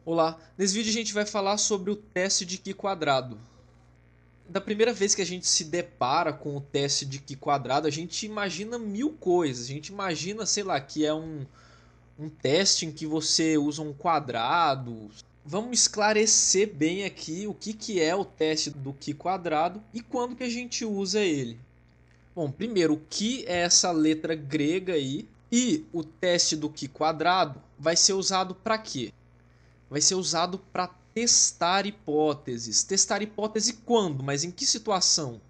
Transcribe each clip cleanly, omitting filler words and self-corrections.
Olá, nesse vídeo a gente vai falar sobre o teste de Qi quadrado. Da primeira vez que a gente se depara com o teste de Qi quadrado, a gente imagina mil coisas. A gente imagina, sei lá, que é um teste em que você usa um quadrado. Vamos esclarecer bem aqui o que é o teste do Qi quadrado e quando que a gente usa ele. Bom, primeiro, o Qi é essa letra grega aí e o teste do Qi quadrado vai ser usado para quê? Vai ser usado para testar hipóteses. Testar hipótese quando? Mas em que situação?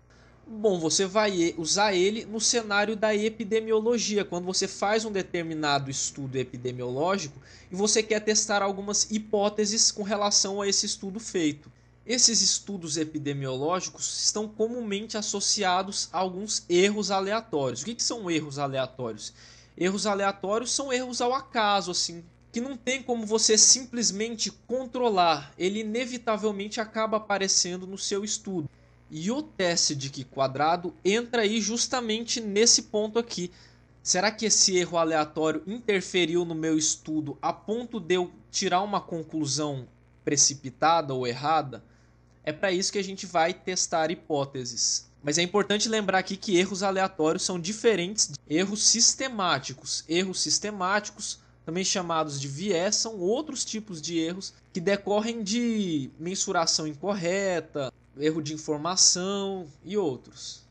Bom, você vai usar ele no cenário da epidemiologia, quando você faz um determinado estudo epidemiológico e você quer testar algumas hipóteses com relação a esse estudo feito. Esses estudos epidemiológicos estão comumente associados a alguns erros aleatórios. O que são erros aleatórios? Erros aleatórios são erros ao acaso, assim, que não tem como você simplesmente controlar. Ele inevitavelmente acaba aparecendo no seu estudo. E o teste de Qi quadrado entra aí justamente nesse ponto aqui. Será que esse erro aleatório interferiu no meu estudo a ponto de eu tirar uma conclusão precipitada ou errada? É para isso que a gente vai testar hipóteses. Mas é importante lembrar aqui que erros aleatórios são diferentes de erros sistemáticos. Erros sistemáticos, também chamados de viés, são outros tipos de erros que decorrem de mensuração incorreta, erro de informação e outros.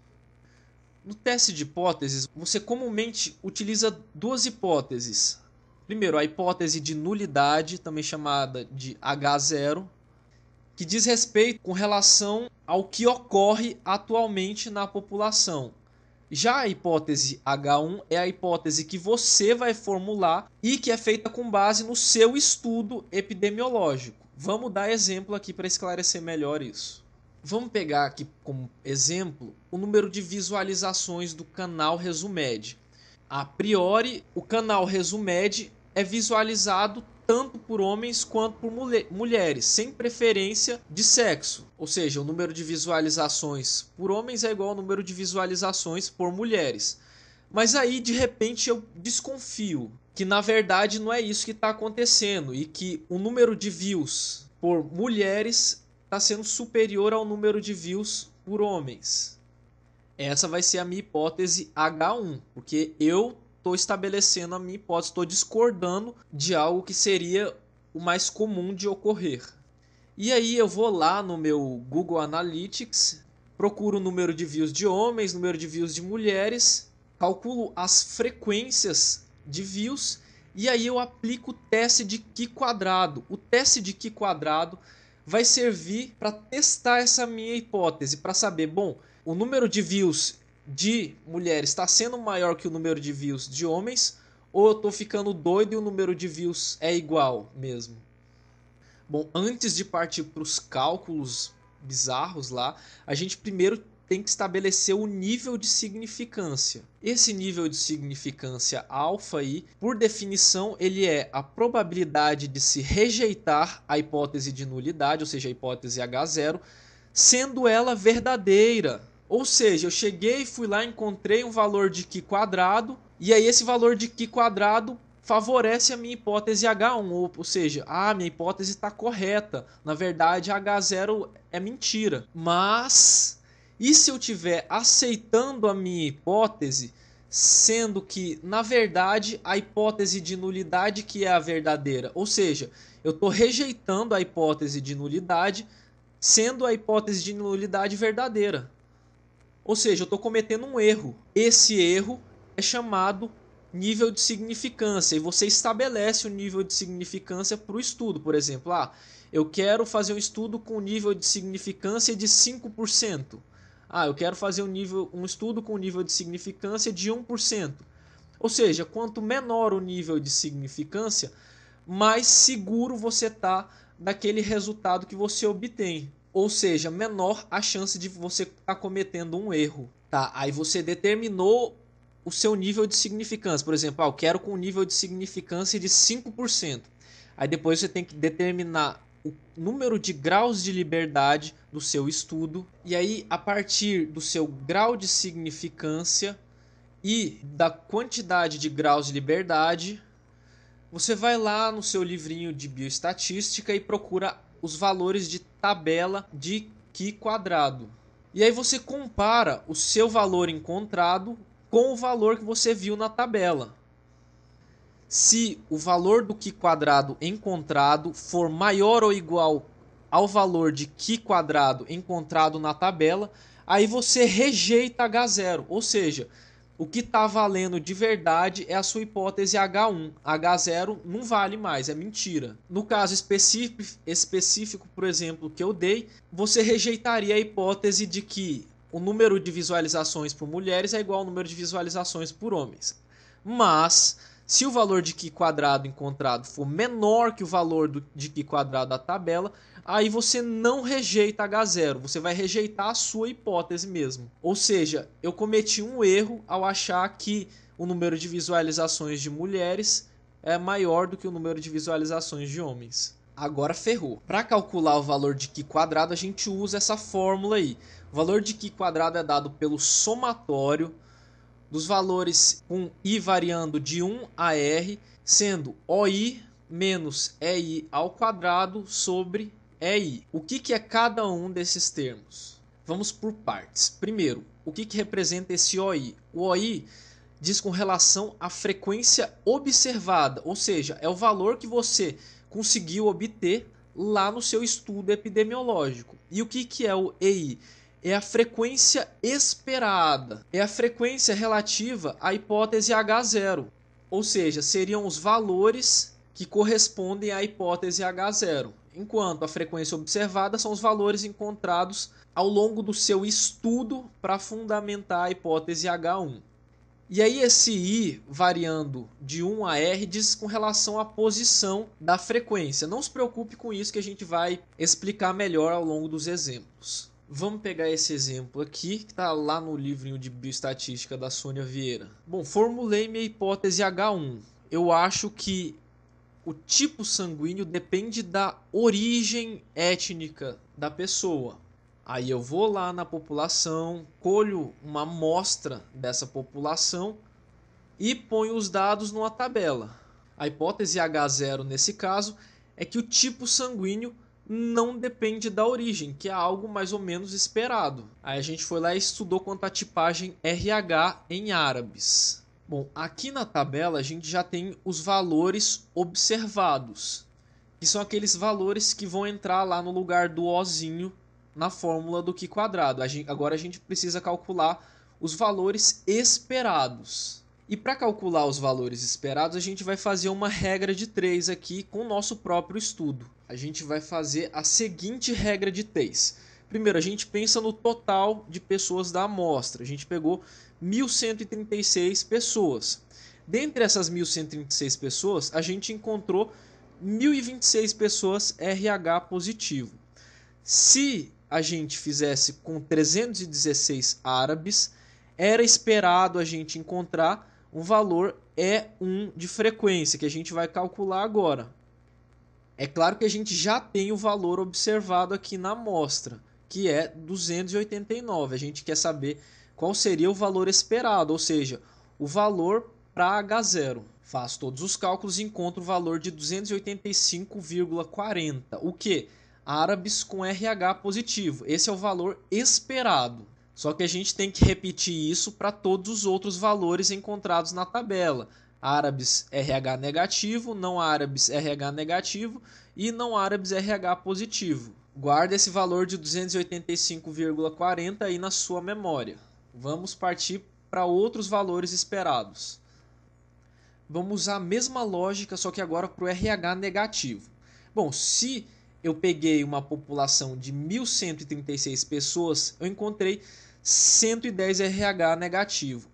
No teste de hipóteses, você comumente utiliza duas hipóteses. Primeiro, a hipótese de nulidade, também chamada de H0, que diz respeito com relação ao que ocorre atualmente na população. Já a hipótese H1 é a hipótese que você vai formular e que é feita com base no seu estudo epidemiológico. Vamos dar exemplo aqui para esclarecer melhor isso. Vamos pegar aqui como exemplo o número de visualizações do canal Resumed. A priori, o canal Resumed é visualizado tanto por homens quanto por mulheres, sem preferência de sexo. Ou seja, o número de visualizações por homens é igual ao número de visualizações por mulheres. Mas aí, de repente, eu desconfio que na verdade não é isso que está acontecendo e que o número de views por mulheres está sendo superior ao número de views por homens. Essa vai ser a minha hipótese H1, porque eu estou estabelecendo a minha hipótese, estou discordando de algo que seria o mais comum de ocorrer. E aí eu vou lá no meu Google Analytics, procuro o número de views de homens, número de views de mulheres, calculo as frequências de views e aí eu aplico o teste de Qi quadrado. O teste de Qi quadrado vai servir para testar essa minha hipótese, para saber, bom, o número de views de mulheres está sendo maior que o número de views de homens, ou eu estou ficando doido e o número de views é igual mesmo? Bom, antes de partir para os cálculos bizarros lá, a gente primeiro tem que estabelecer o nível de significância. Esse nível de significância alfa aí, por definição, ele é a probabilidade de se rejeitar a hipótese de nulidade, ou seja, a hipótese H0, sendo ela verdadeira. Ou seja, eu cheguei, fui lá, encontrei um valor de Qi quadrado, e aí esse valor de Qi quadrado favorece a minha hipótese H1, ou seja, minha hipótese está correta. Na verdade, H0 é mentira. Mas, e se eu estiver aceitando a minha hipótese, sendo que, na verdade, a hipótese de nulidade que é a verdadeira? Ou seja, eu estou rejeitando a hipótese de nulidade, sendo a hipótese de nulidade verdadeira. Ou seja, eu estou cometendo um erro. Esse erro é chamado nível de significância e você estabelece o nível de significância para o estudo. Por exemplo, eu quero fazer um estudo com nível de significância de 5%. Eu quero fazer um estudo com nível de significância de 1%. Ou seja, quanto menor o nível de significância, mais seguro você está daquele resultado que você obtém. Ou seja, menor a chance de você estar cometendo um erro. Tá, aí você determinou o seu nível de significância. Por exemplo, eu quero com um nível de significância de 5%. Aí depois você tem que determinar o número de graus de liberdade do seu estudo. E aí, a partir do seu grau de significância e da quantidade de graus de liberdade, Você vai lá no seu livrinho de bioestatística e procura os valores de tabela de Qi quadrado. E aí você compara o seu valor encontrado com o valor que você viu na tabela. Se o valor do Qi quadrado encontrado for maior ou igual ao valor de Qi quadrado encontrado na tabela, aí você rejeita H0, ou seja, o que está valendo de verdade é a sua hipótese H1. H0 não vale mais, é mentira. No caso específico, por exemplo, que eu dei, você rejeitaria a hipótese de que o número de visualizações por mulheres é igual ao número de visualizações por homens. Mas, se o valor de Qi quadrado encontrado for menor que o valor de Qi quadrado da tabela, aí você não rejeita H0, você vai rejeitar a sua hipótese mesmo. Ou seja, eu cometi um erro ao achar que o número de visualizações de mulheres é maior do que o número de visualizações de homens. Agora ferrou. Para calcular o valor de Qi quadrado, a gente usa essa fórmula aí. O valor de Qi quadrado é dado pelo somatório dos valores com I variando de 1 a R, sendo OI menos EI ao quadrado sobre EI. O que é cada um desses termos? Vamos por partes. Primeiro, o que representa esse OI? O OI diz com relação à frequência observada, ou seja, é o valor que você conseguiu obter lá no seu estudo epidemiológico. E o que é o EI? É a frequência esperada, é a frequência relativa à hipótese H0, ou seja, seriam os valores que correspondem à hipótese H0, enquanto a frequência observada são os valores encontrados ao longo do seu estudo para fundamentar a hipótese H1. E aí esse I variando de 1 a R diz com relação à posição da frequência. Não se preocupe com isso que a gente vai explicar melhor ao longo dos exemplos. Vamos pegar esse exemplo aqui, que está lá no livrinho de bioestatística da Sônia Vieira. Bom, formulei minha hipótese H1. Eu acho que o tipo sanguíneo depende da origem étnica da pessoa. Aí eu vou lá na população, colho uma amostra dessa população e ponho os dados numa tabela. A hipótese H0 nesse caso é que o tipo sanguíneo não depende da origem, que é algo mais ou menos esperado. Aí a gente foi lá e estudou quanto à tipagem RH em árabes. Bom, aqui na tabela a gente já tem os valores observados, que são aqueles valores que vão entrar lá no lugar do Ozinho na fórmula do Qi quadrado. Agora a gente precisa calcular os valores esperados. E para calcular os valores esperados, a gente vai fazer uma regra de 3 aqui com o nosso próprio estudo. A gente vai fazer a seguinte regra de 3. Primeiro, a gente pensa no total de pessoas da amostra. A gente pegou 1.136 pessoas. Dentre essas 1.136 pessoas, a gente encontrou 1.026 pessoas RH positivo. Se a gente fizesse com 316 árabes, era esperado a gente encontrar um valor E1 de frequência, que a gente vai calcular agora. É claro que a gente já tem o valor observado aqui na amostra, que é 289. A gente quer saber qual seria o valor esperado, ou seja, o valor para H0. Faço todos os cálculos e encontro o valor de 285,40. O que? Árabes com RH positivo. Esse é o valor esperado. Só que a gente tem que repetir isso para todos os outros valores encontrados na tabela. Árabes RH negativo, não árabes RH negativo e não árabes RH positivo. Guarda esse valor de 285,40 aí na sua memória. Vamos partir para outros valores esperados. Vamos usar a mesma lógica, só que agora para o RH negativo. Bom, se eu peguei uma população de 1.136 pessoas, eu encontrei 110 RH negativo.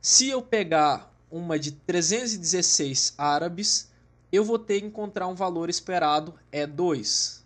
Se eu pegar uma de 316 árabes, eu vou ter que encontrar um valor esperado, E2.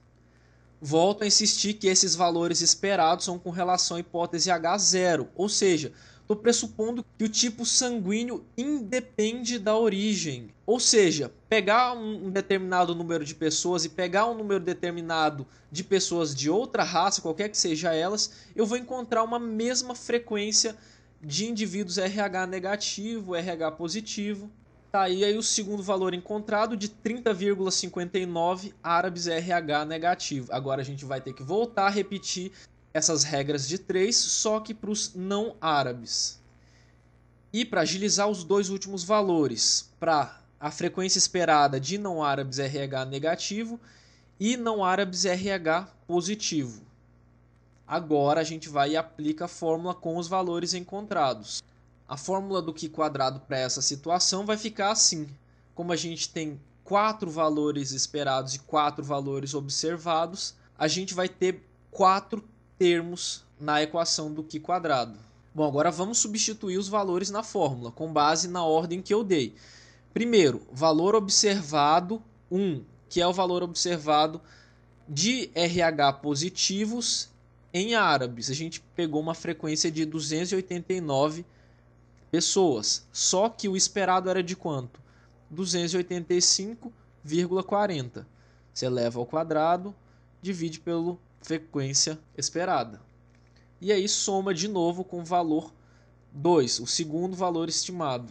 Volto a insistir que esses valores esperados são com relação à hipótese H0, ou seja, estou pressupondo que o tipo sanguíneo independe da origem. Ou seja, pegar um determinado número de pessoas e pegar um número determinado de pessoas de outra raça, qualquer que seja elas, eu vou encontrar uma mesma frequência de indivíduos RH negativo, RH positivo. Tá aí o segundo valor encontrado de 30,59 árabes RH negativo. Agora a gente vai ter que voltar a repetir essas regras de 3, só que para os não árabes. E para agilizar os dois últimos valores, para a frequência esperada de não árabes RH negativo e não árabes RH positivo. Agora a gente vai e aplica a fórmula com os valores encontrados. A fórmula do Q quadrado para essa situação vai ficar assim. Como a gente tem 4 valores esperados e 4 valores observados, a gente vai ter 4 termos na equação do Q quadrado. Bom, agora vamos substituir os valores na fórmula, com base na ordem que eu dei. Primeiro, valor observado 1, que é o valor observado de RH positivos em árabes. A gente pegou uma frequência de 289 pessoas, só que o esperado era de quanto? 285,40. Você eleva ao quadrado, divide pela frequência esperada. E aí soma de novo com o valor 2, o segundo valor estimado.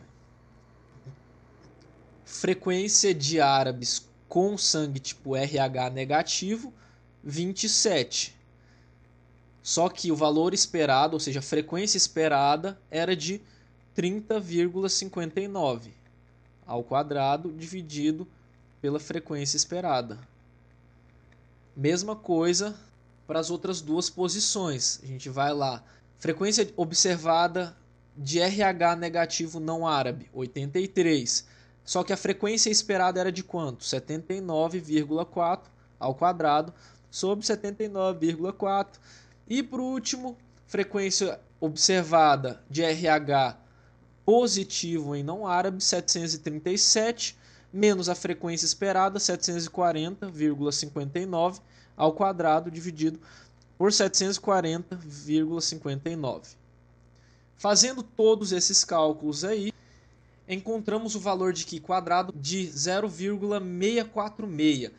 Frequência de árabes com sangue tipo RH negativo, 27. Só que o valor esperado, ou seja, a frequência esperada, era de 30,59 ao quadrado dividido pela frequência esperada. Mesma coisa para as outras duas posições. A gente vai lá. Frequência observada de RH negativo não árabe, 83. Só que a frequência esperada era de quanto? 79,4 ao quadrado sobre 79,4. E por último, frequência observada de RH positivo em não árabe, 737, menos a frequência esperada, 740,59 ao quadrado dividido por 740,59. Fazendo todos esses cálculos aí, encontramos o valor de Q quadrado de 0,646.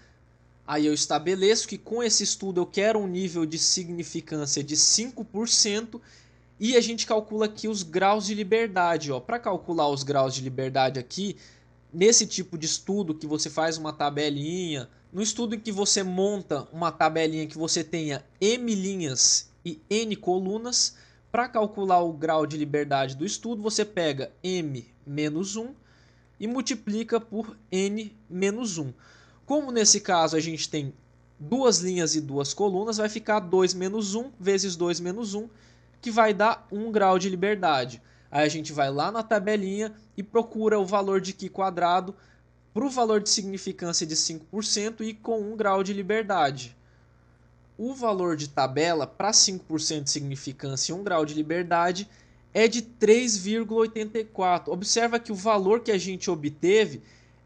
Aí eu estabeleço que com esse estudo eu quero um nível de significância de 5%. E a gente calcula aqui os graus de liberdade. Para calcular os graus de liberdade aqui, nesse tipo de estudo que você faz uma tabelinha, no estudo em que você monta uma tabelinha que você tenha M linhas e N colunas, para calcular o grau de liberdade do estudo, você pega M menos 1 e multiplica por N menos 1. Como nesse caso a gente tem duas linhas e duas colunas, vai ficar 2 menos 1 vezes 2 menos 1, que vai dar 1 grau de liberdade. Aí a gente vai lá na tabelinha e procura o valor de Q quadrado para o valor de significância de 5% e com 1 grau de liberdade. O valor de tabela para 5% de significância e 1 grau de liberdade é de 3,84. Observa que o valor que a gente obteve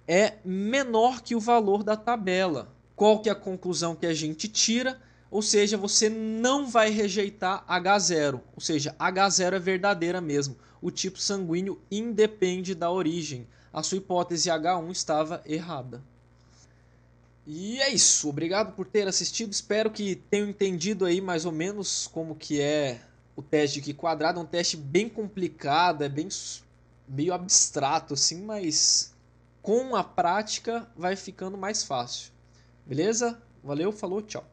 é menor que o valor da tabela. Qual que é a conclusão que a gente tira? Ou seja, você não vai rejeitar H0. Ou seja, H0 é verdadeira mesmo. O tipo sanguíneo independe da origem. A sua hipótese H1 estava errada. E é isso. Obrigado por ter assistido. Espero que tenham entendido aí mais ou menos como que é o teste de Q quadrado. É um teste bem complicado, é bem meio abstrato assim, mas com a prática vai ficando mais fácil. Beleza? Valeu, falou, tchau.